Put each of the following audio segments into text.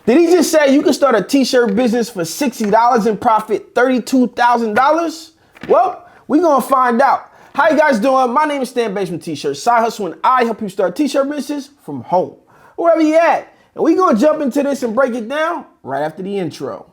Did he just say you can start a t-shirt business for $60 and profit $32,000? Well, we're gonna find out. How you guys doing? My name is Stan Basement T-Shirts, Side Hustle, and I help you start t-shirt businesses from home, wherever you at. And we're gonna jump into this and break it down right after the intro.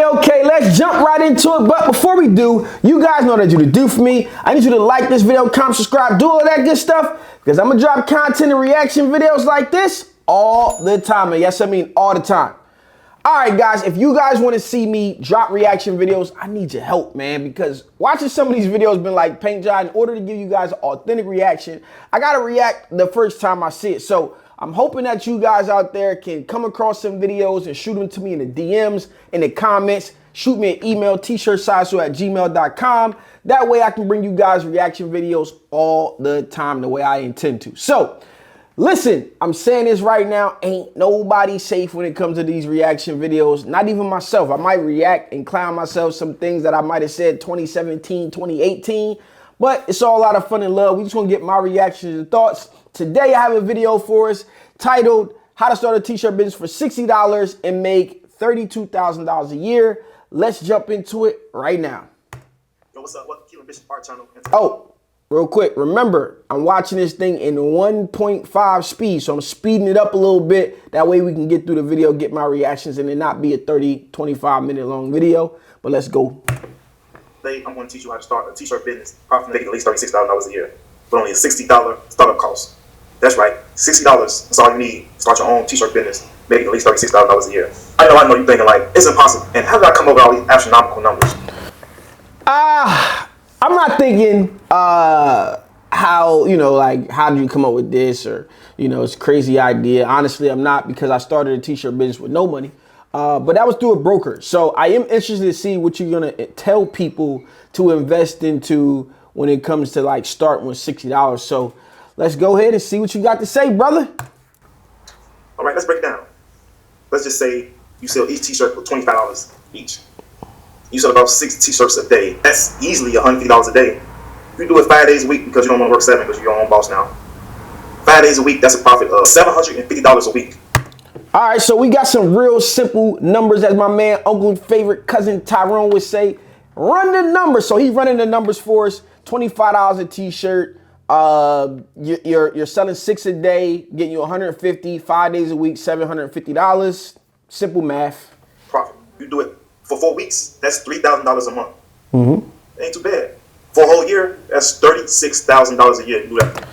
Okay, let's jump right into it. But before we do, you guys know what you to do for me. I need you to like this video, comment, subscribe, do all that good stuff, because I'm gonna drop content and reaction videos like this all the time. And yes, I mean all the time. All right, guys, if you guys want to see me drop reaction videos, I need your help, man, because watching some of these videos been like paint job. In order to give you guys an authentic reaction, I gotta react the first time I see it. So I'm hoping that you guys out there can come across some videos and shoot them to me in the DMs, in the comments. Shoot me an email, tshirtsizehustle@gmail.com. That way I can bring you guys reaction videos all the time the way I intend to. So listen, I'm saying this right now, ain't nobody safe when it comes to these reaction videos, not even myself. I might react and clown myself some things that I might have said 2017, 2018, but it's all a lot of fun and love. We just want to get my reactions and thoughts. Today I have a video for us titled How to Start a T-Shirt Business for $60 and Make $32,000 a Year. Let's jump into it right now. Yo, what's up? Welcome to Keelan Bishop Art Channel. Oh, real quick, remember, I'm watching this thing in 1.5 speed, so I'm speeding it up a little bit. That way we can get through the video, get my reactions, and it not be a 30, 25-minute long video. But let's go. Today, I'm going to teach you how to start a t-shirt business, profit making at least $36,000 a year, but only a $60 startup cost. That's right, $60. That's all you need to start your own t-shirt business, making at least $36,000 a year. I know you're thinking like, it's impossible. And how did I come up with all these astronomical numbers? I'm not thinking how, like, how did you come up with this, or, it's a crazy idea. Honestly, I'm not, because I started a t-shirt business with no money, but that was through a broker. So I am interested to see what you're going to tell people to invest into when it comes to like starting with $60. So let's go ahead and see what you got to say, brother. All right, let's break it down. Let's just say you sell each t-shirt for $25 each. You sell about 6 t-shirts a day. That's easily $150 a day. You do it 5 days a week because you don't want to work 7 because you're your own boss now. 5 days a week, that's a profit of $750 a week. All right, so we got some real simple numbers, as my man, uncle, favorite cousin Tyrone would say. Run the numbers. So he's running the numbers for us. $25 a t-shirt. You're selling 6 a day, getting you 150, 5 days a week, $750. Simple math. Profit. You do it for 4 weeks, that's $3,000 a month. Mm-hmm. Ain't too bad. For a whole year, that's $36,000 a year. You do that.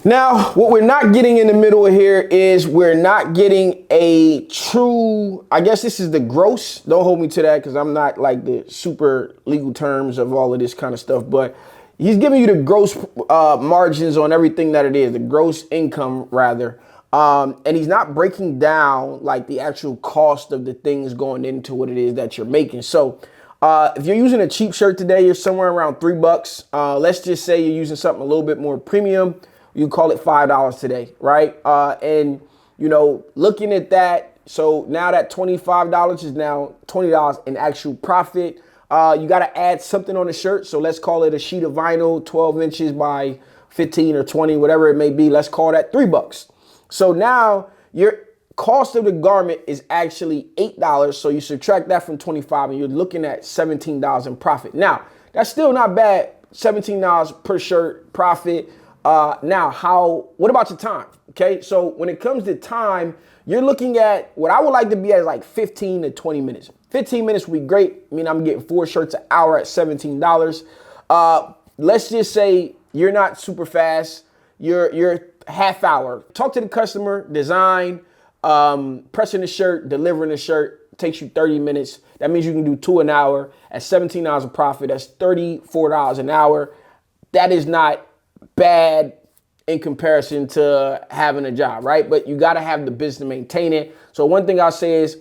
Now, what we're not getting in the middle here is we're not getting a true, I guess this is the gross. Don't hold me to that, because I'm not like the super legal terms of all of this kind of stuff, but he's giving you the gross margins on everything that it is, the gross income rather. And he's not breaking down like the actual cost of the things going into what it is that you're making. So if you're using a cheap shirt today, you're somewhere around $3. Let's just say you're using something a little bit more premium. You call it $5 today, right? And, looking at that, so now that $25 is now $20 in actual profit. You got to add something on the shirt. So let's call it a sheet of vinyl, 12 inches by 15 or 20, whatever it may be. Let's call that $3. So now your cost of the garment is actually $8. So you subtract that from 25 and you're looking at $17 in profit. Now, that's still not bad. $17 per shirt profit. Now, what about your time? Okay, so when it comes to time, you're looking at what I would like to be at like 15 to 20 minutes. 15 minutes would be great. I mean, I'm getting 4 shirts an hour at $17. Let's just say you're not super fast. You're half hour. Talk to the customer, design, pressing the shirt, delivering the shirt takes you 30 minutes. That means you can do 2 an hour at $17 a profit. That's $34 an hour. That is not bad in comparison to having a job, right? But you got to have the business to maintain it. So one thing I'll say is,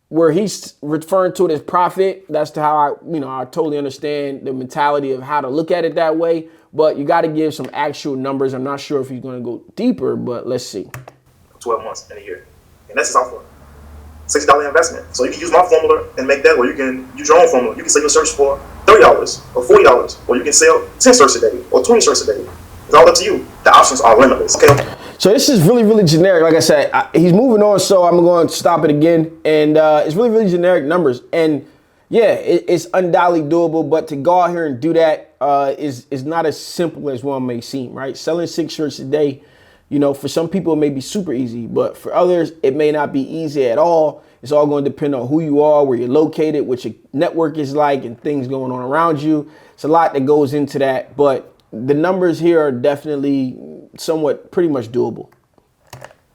where he's referring to it as profit, that's how I totally understand the mentality of how to look at it that way. But you got to give some actual numbers. I'm not sure if he's going to go deeper, but let's see. 12 months in a year. And that's his offer. $60 investment. So you can use my formula and make that, or you can use your own formula. You can sell your shirts for $30 or $40, or you can sell 10 shirts a day or 20 shirts a day. It's all up to you. The options are limitless. Okay. So this is really, really generic. Like I said, he's moving on, so I'm going to stop it again. And it's really, really generic numbers. And yeah, it's undoubtedly doable, but to go out here and do that is not as simple as one may seem, right? Selling 6 shirts a day, for some people it may be super easy, but for others it may not be easy at all. It's all going to depend on who you are, where you're located, what your network is like, and things going on around you. It's a lot that goes into that, but the numbers here are definitely somewhat pretty much doable.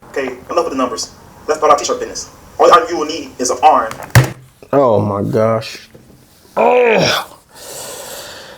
Okay, enough of the numbers. Let's start our t-shirt business. All you will need is an iron. Oh my gosh. Oh.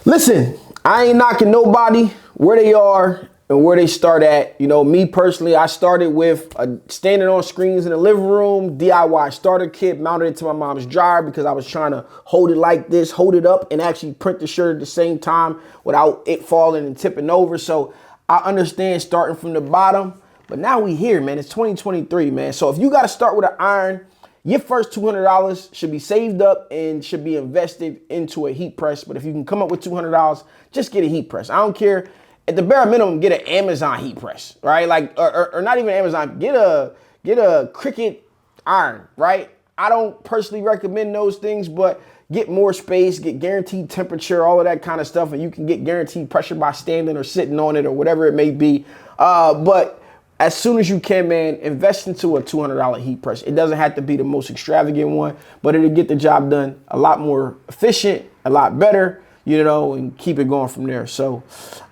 Listen, I ain't knocking nobody where they are and where they start at. Me personally, I started with standing on screens in the living room, DIY starter kit, mounted it to my mom's dryer because I was trying to hold it like this, hold it up, and actually print the shirt at the same time without it falling and tipping over. So I understand starting from the bottom, but now we here, man. It's 2023, man. So if you got to start with an iron, your first $200 should be saved up and should be invested into a heat press. But if you can come up with $200, just get a heat press. I don't care. At the bare minimum, get an Amazon heat press, right? Like, or not even Amazon. Get a Cricut iron, right? I don't personally recommend those things, but get more space, get guaranteed temperature, all of that kind of stuff, and you can get guaranteed pressure by standing or sitting on it or whatever it may be. But as soon as you can, man, invest into a $200 heat press. It doesn't have to be the most extravagant one, but it'll get the job done a lot more efficient, a lot better, and keep it going from there. So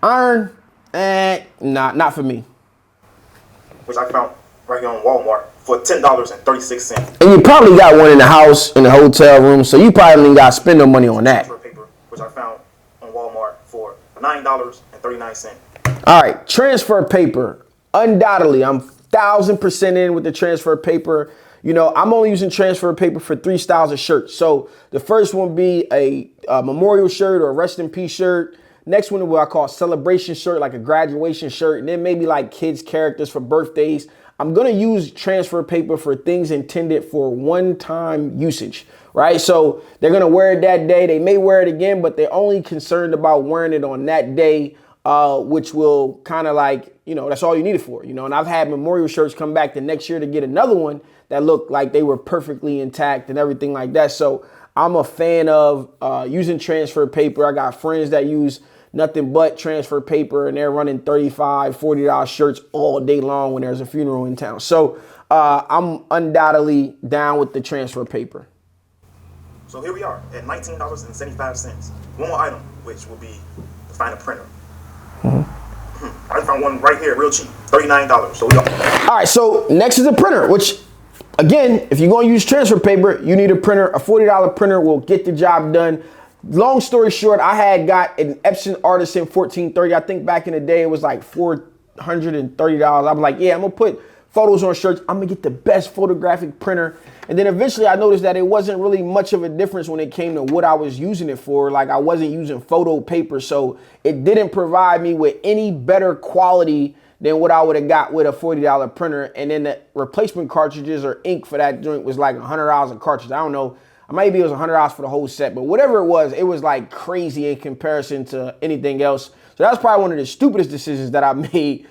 iron, not for me. Which I found right here on Walmart for $10.36. And you probably got one in the house, in the hotel room, so you probably ain't got to spend no money on that. Paper, which I found on Walmart for $9.39. All right, transfer paper. Undoubtedly, I'm 1,000% in with the transfer paper. I'm only using transfer paper for 3 styles of shirts. So the first one be a memorial shirt or a rest in peace shirt. Next one is what I call a celebration shirt, like a graduation shirt. And then maybe like kids' characters for birthdays. I'm going to use transfer paper for things intended for one-time usage, right? So they're going to wear it that day. They may wear it again, but they're only concerned about wearing it on that day, which will kind of like, that's all you need it for, and I've had memorial shirts come back the next year to get another one that looked like they were perfectly intact and everything like that. So I'm a fan of using transfer paper. I got friends that use nothing but transfer paper and they're running $35, $40 shirts all day long when there's a funeral in town. So I'm undoubtedly down with the transfer paper. So here we are at $19.75. One more item, which will be the final printer. I found one right here, real cheap, $39. So all right, so next is a printer, which again, if you're going to use transfer paper, you need a printer. A $40 printer will get the job done. Long story short, I had got an Epson Artisan 1430. I think back in the day it was like $430. I'm like, yeah, I'm gonna put photos on shirts. I'm gonna get the best photographic printer. And then eventually I noticed that it wasn't really much of a difference when it came to what I was using it for. Like I wasn't using photo paper, so it didn't provide me with any better quality than what I would have got with a $40 printer. And then the replacement cartridges or ink for that joint was like $100 a cartridge. I don't know. Maybe it was $100 for the whole set, but whatever it was like crazy in comparison to anything else. So that was probably one of the stupidest decisions that I made,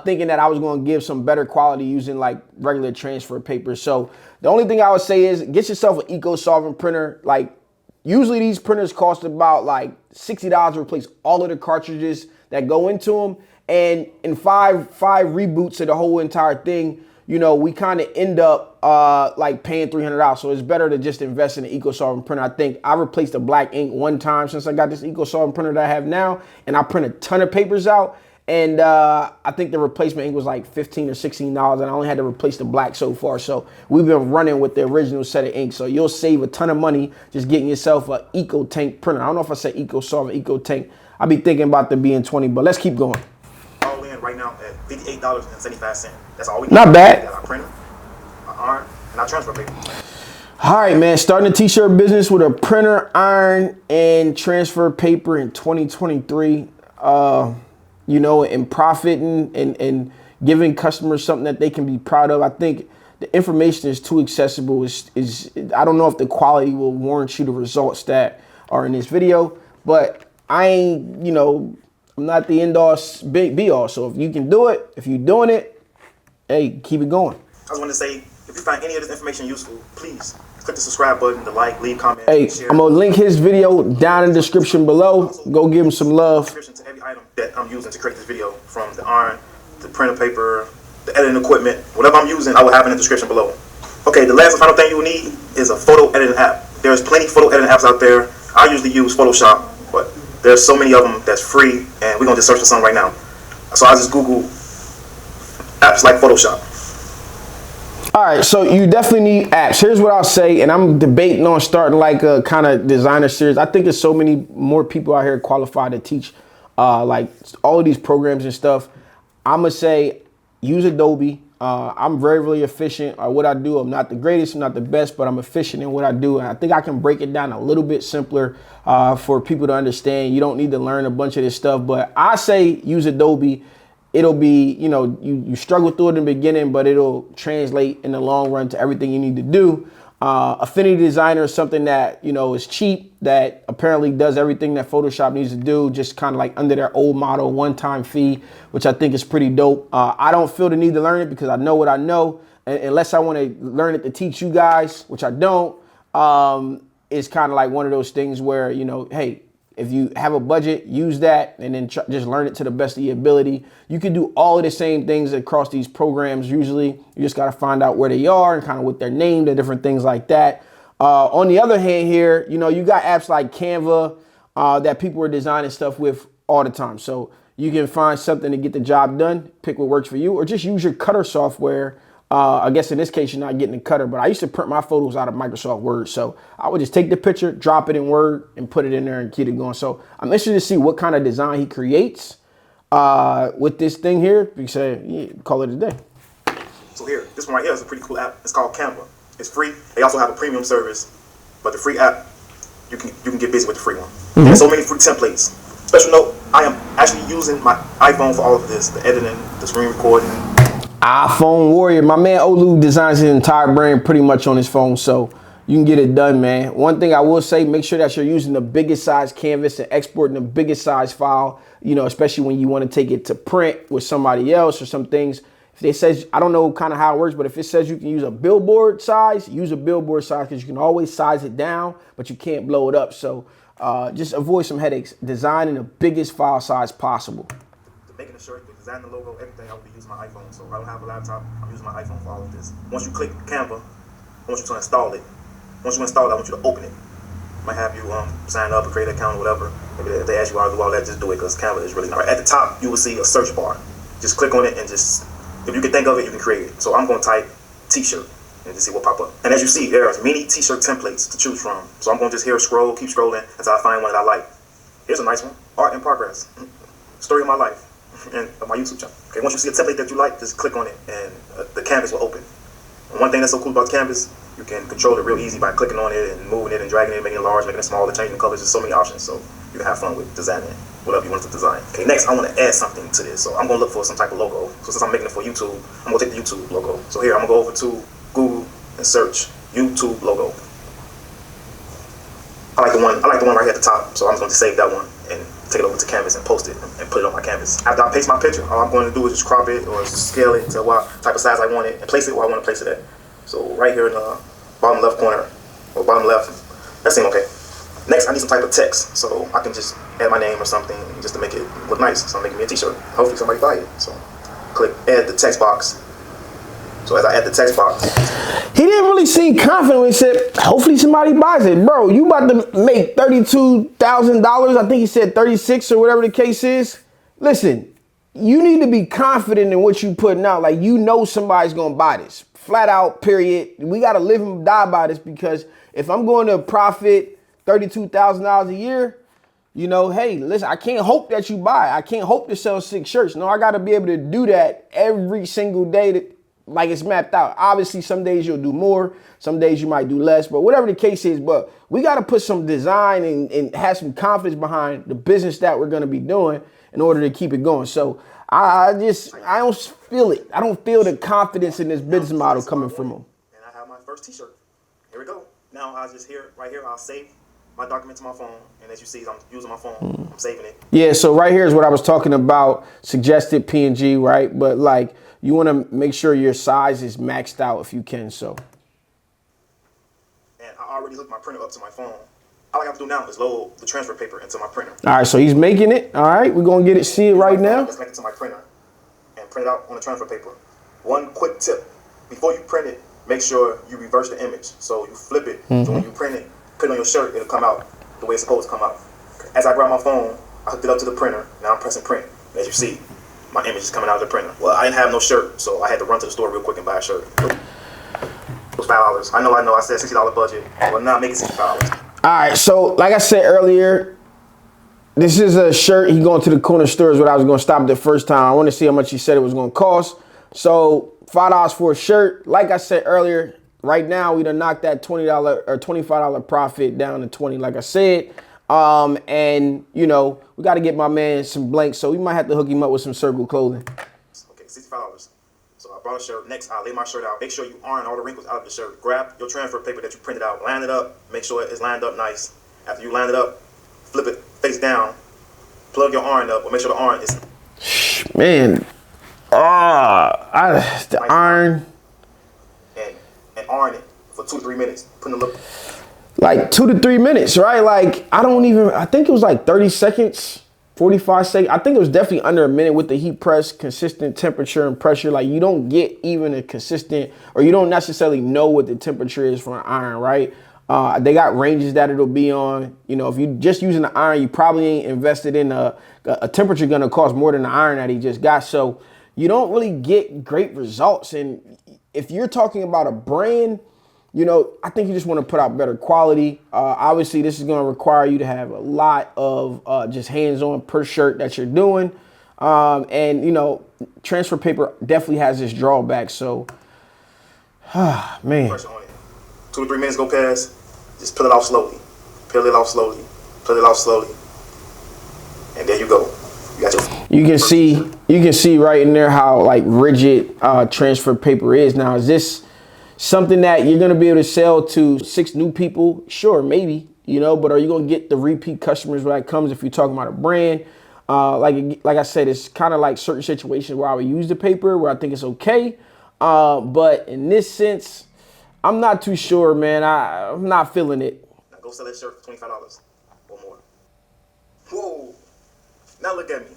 thinking that I was going to give some better quality using like regular transfer paper. So the only thing I would say is get yourself an eco-solvent printer. Like usually these printers cost about like $60 to replace all of the cartridges that go into them. And in five reboots of the whole entire thing, we kind of end up like paying $300. So it's better to just invest in an EcoSolvent printer. I think I replaced the black ink one time since I got this EcoSolvent printer that I have now, and I print a ton of papers out. And I think the replacement ink was like $15 or $16, and I only had to replace the black so far. So we've been running with the original set of ink. So you'll save a ton of money just getting yourself an EcoTank printer. I don't know if I said EcoSolvent, EcoTank. I'll be thinking about the being 20, but let's keep going. at $58.75. That's all we need. Not bad. We got our printer, our iron, and our transfer paper. All right, man, starting a t-shirt business with a printer, iron, and transfer paper in 2023, you know, and profiting and giving customers something that they can be proud of. I think the information is too accessible. Is I don't know if the quality will warrant you the results that are in this video, but I ain't, you know, I'm not the end all be all. So if you can do it, if you're doing it, hey, keep it going. I just want to say, if you find any of this information useful, please click the subscribe button, the like, leave comments, Hey, share. I'm gonna link his video down in the description below. Go give him some love. Description to every item that I'm using to create this video, from the iron, the printer paper, the editing equipment, whatever I'm using, I will have in the description below. Okay, the last and final thing you will need is a photo editing app. There's plenty of photo editing apps out there. I usually use Photoshop, but there's so many of them that's free, and we're gonna just search for some right now. So I just Google apps like Photoshop. All right, so you definitely need apps. Here's what I'll say, and I'm debating on starting like a kind of designer series. I think there's so many more people out here qualified to teach like all of these programs and stuff. I'm gonna say use Adobe. I'm very, really efficient at what I do. I'm not the greatest, I'm not the best, but I'm efficient in what I do. And I think I can break it down a little bit simpler for people to understand. You don't need to learn a bunch of this stuff, but I say use Adobe. It'll be, you know, you struggle through it in the beginning, but it'll translate in the long run to everything you need to do. Affinity Designer is something that, you know, is cheap, that apparently does everything that Photoshop needs to do, just kind of like under their old model, one-time fee, which I think is pretty dope. I don't feel the need to learn it because I know what I know. And unless I want to learn it to teach you guys, which I don't, it's kind of like one of those things where, you know, hey, if you have a budget, use that and then just learn it to the best of your ability. You can do all of the same things across these programs. Usually you just got to find out where they are and kind of what they're named and different things like that. On the other hand here, you know, you got apps like Canva that people are designing stuff with all the time. So you can find something to get the job done, pick what works for you, or just use your cutter software. I guess in this case, you're not getting a cutter, but I used to print my photos out of Microsoft Word. So I would just take the picture, drop it in Word, and put it in there and keep it going. So I'm interested to see what kind of design he creates with this thing here. You say, yeah, call it a day. So here, this one right here is a pretty cool app. It's called Canva. It's free. They also have a premium service, but the free app, you can get busy with the free one. Mm-hmm. There's so many free templates. Special note, I am actually using my iPhone for all of this, the editing, the screen recording. iPhone warrior. My man Olu designs his entire brand pretty much on his phone, so you can get it done, man. One thing I will say, make sure that you're using the biggest size canvas and exporting the biggest size file, you know, especially when you want to take it to print with somebody else or some things. If it says, I don't know kind of how it works, but if it says you can use a billboard size, use a billboard size, because you can always size it down, but you can't blow it up. So just avoid some headaches. Designing the biggest file size possible. Making a shirt, the design, the logo, everything, I will be using my iPhone. So I don't have a laptop, I'm using my iPhone for all of this. Once you click Canva, I want you to install it. Once you install it, I want you to open it. I might have you sign up or create an account or whatever. Maybe if they ask you how to do all that, just do it, because Canva is really not. At the top, you will see a search bar. Just click on it and just, if you can think of it, you can create it. So I'm going to type t-shirt and just see what pop up. And as you see, there's many t-shirt templates to choose from. So I'm going to just here scroll, keep scrolling until I find one that I like. Here's a nice one, Art in Progress. Story of my life. And my YouTube channel. Okay, once you see a template that you like, just click on it and the canvas will open. And one thing that's so cool about the canvas, you can control it real easy by clicking on it and moving it and dragging it, making it large, making it smaller, changing the colors. There's so many options, so you can have fun with designing whatever you want to design. Okay, next I want to add something to this, so I'm going to look for some type of logo. So since I'm making it for YouTube, I'm going to take the YouTube logo. So here I'm going to go over to Google and search YouTube logo. I like the one right here at the top, so I'm just going to save that one and take it over to Canvas and post it and put it on my canvas. After I paste my picture, all I'm going to do is just crop it or scale it to what type of size I want it and place it where I want to place it at. So right here in the bottom left corner, or bottom left, that seems okay. Next, I need some type of text, so I can just add my name or something just to make it look nice. So I'm making me a t-shirt. Hopefully somebody buy it. So click add the text box. So as I add the text box, he didn't really seem confident when he said, hopefully somebody buys it. Bro, you about to make $32,000. I think he said 36 or whatever the case is. Listen, you need to be confident in what you putting out. Like, you know somebody's going to buy this. Flat out, period. We got to live and die by this, because if I'm going to profit $32,000 a year, you know, hey, listen, I can't hope that you buy. I can't hope to sell 6 shirts. No, I got to be able to do that every single day that, like it's mapped out. Obviously, some days you'll do more. Some days you might do less. But whatever the case is, but we got to put some design and have some confidence behind the business that we're going to be doing in order to keep it going. So I don't feel it. I don't feel the confidence in this business model coming from them. And I have my first t-shirt. Here we go. Now I just right here, I'll save my document to my phone. And as you see, I'm using my phone. I'm saving it. Yeah, so right here is what I was talking about, suggested PNG, right? But like, you want to make sure your size is maxed out if you can, so. And I already hooked my printer up to my phone. All I have to do now is load the transfer paper into my printer. All right, so he's making it. All right, we're going to see it right now. Let's make it to my printer and print it out on the transfer paper. One quick tip. Before you print it, make sure you reverse the image. So you flip it. So when you print it, put it on your shirt, it'll come out the way it's supposed to come out. As I grab my phone, I hooked it up to the printer. Now I'm pressing print. As you see, my image is coming out of the printer. Well, I didn't have no shirt, so I had to run to the store real quick and buy a shirt. It was $5. I know. I said $60 budget. Well, now make it $65. All right, so like I said earlier, this is a shirt. He going to the corner store is what I was going to stop the first time. I want to see how much he said it was going to cost. So $5 for a shirt. Like I said earlier, right now we done knocked that $20 or $25 profit down to 20, like I said. And you know, we got to get my man some blanks, so we might have to hook him up with some Circle clothing. Okay, $65. So I brought a shirt. Next, I lay my shirt out. Make sure you iron all the wrinkles out of the shirt. Grab your transfer paper that you printed out, line it up, make sure it's lined up nice. After you line it up, flip it face down, plug your iron up, or make sure the iron is. Man, the iron. And iron it for 2 to 3 minutes. Put in a little. Like 2 to 3 minutes, right? Like I think it was like 30 seconds, 45 seconds. I think it was definitely under a minute with the heat press, consistent temperature and pressure. Like you don't get even a consistent, or you don't necessarily know what the temperature is for an iron, right? They got ranges that it'll be on. You know, if you just using the iron, you probably ain't invested in a temperature gonna cost more than the iron that he just got. So you don't really get great results. And if you're talking about a brand, you know, I think you just want to put out better quality. Obviously, this is going to require you to have a lot of just hands-on per shirt that you're doing. And, you know, transfer paper definitely has its drawbacks. So, man. 2 to 3 minutes go past. Just peel it off slowly. Peel it off slowly. Peel it off slowly. And there you go. You got your. You can see right in there how like rigid transfer paper is. Now, is this something that you're going to be able to sell to 6 new people? Sure, maybe, you know, but are you going to get the repeat customers when that comes if you're talking about a brand? Like I said, it's kind of like certain situations where I would use the paper where I think it's okay. But in this sense, I'm not too sure, man. I'm not feeling it. Now go sell that shirt for $25 or more. Whoa. Now look at me.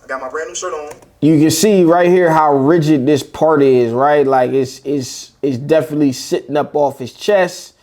I got my brand new shirt on. You can see right here how rigid this part is, right? Like it's definitely sitting up off his chest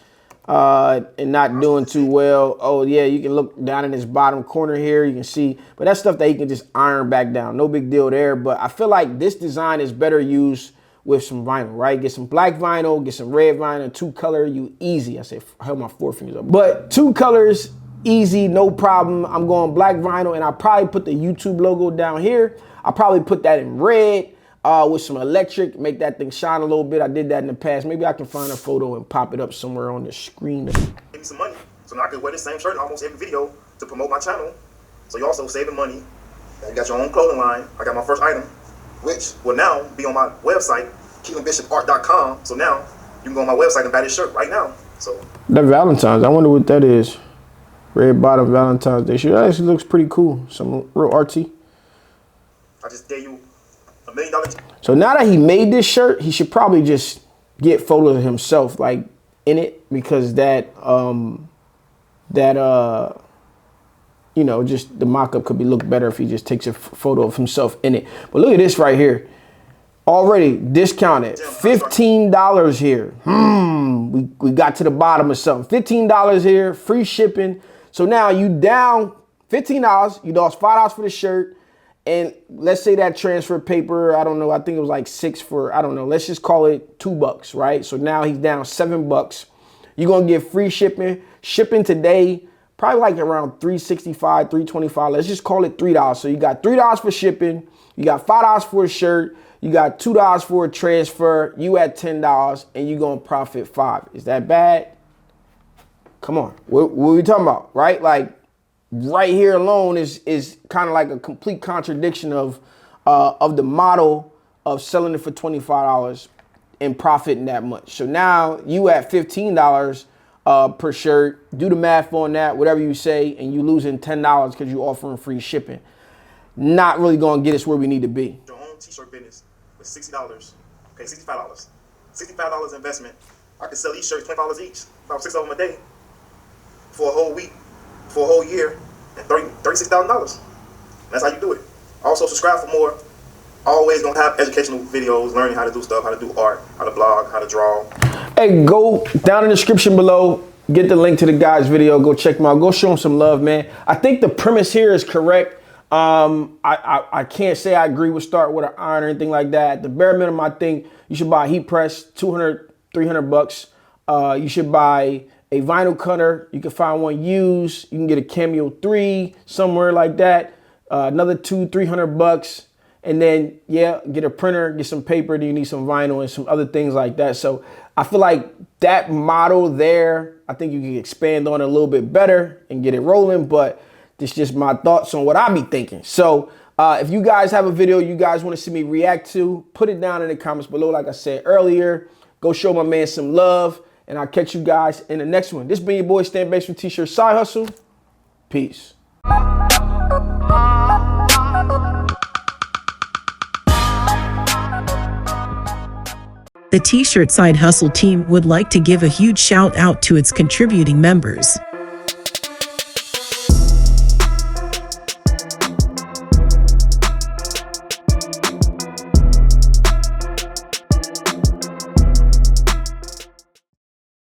and not doing too well. Oh yeah, you can look down in his bottom corner here. You can see, but that's stuff that he can just iron back down. No big deal there. But I feel like this design is better used with some vinyl, right? Get some black vinyl, get some red vinyl, 2 color, you easy. I held my 4 fingers up. But 2 colors, easy, no problem. I'm going black vinyl, and I probably put the YouTube logo down here. I'll probably put that in red with some electric, make that thing shine a little bit. I did that in the past. Maybe I can find a photo and pop it up somewhere on the screen. Give me some money. So now I can wear the same shirt in almost every video to promote my channel. So you're also saving money. And you got your own clothing line. I got my first item, which will now be on my website, KeelanBishopArt.com. So now you can go on my website and buy this shirt right now. So that Valentine's, I wonder what that is. Red bottom Valentine's Day shirt. That actually looks pretty cool. Some real artsy. I just gave you $1 million. So now that he made this shirt, he should probably just get photos of himself like in it, because that you know, just the mock-up could be look better if he just takes a photo of himself in it. But look at this right here. Already discounted. $15 here. We got to the bottom of something. $15 here, free shipping. So now you down $15. You lost $5 for the shirt. And let's say that transfer paper, I don't know, I think it was like 6 for, I don't know, let's just call it $2, right? So now he's down $7. You're going to get free shipping. Shipping today probably like around $365, $325. Let's just call it $3. So you got $3 for shipping, you got $5 for a shirt, you got $2 for a transfer, you at $10, and you gonna profit $5. Is that bad? Come on, what are we talking about, right? Like right here alone is kind of like a complete contradiction of the model of selling it for $25 and profiting that much. So now you at $15 per shirt. Do the math on that, whatever you say, and you losing $10 because you're offering free shipping. Not really gonna get us where we need to be. Your own t-shirt business with $60, okay, $65. $65 investment. I can sell these shirts $20 each, about 6 of them a day, for a whole week, for a whole year, and $36,000. That's how you do it. Also, subscribe for more. Always gonna have educational videos, learning how to do stuff, how to do art, how to blog, how to draw. Hey, go down in the description below, get the link to the guy's video, go check him out, go show him some love, man. I think the premise here is correct. I can't say I agree with start with an iron or anything like that. At the bare minimum, I think you should buy a heat press, 200, 300 bucks. You should buy a vinyl cutter. You can find one used. You can get a Cameo 3 somewhere like that. Another 200, 300 bucks. And then, yeah, get a printer, get some paper. Then you need some vinyl and some other things like that. So I feel like that model there, I think you can expand on it a little bit better and get it rolling. But this is just my thoughts on what I be thinking. So if you guys have a video you guys want to see me react to, put it down in the comments below. Like I said earlier, go show my man some love. And I'll catch you guys in the next one. This been your boy Stan Banks from T-Shirt Side Hustle. Peace. The T-Shirt Side Hustle team would like to give a huge shout out to its contributing members.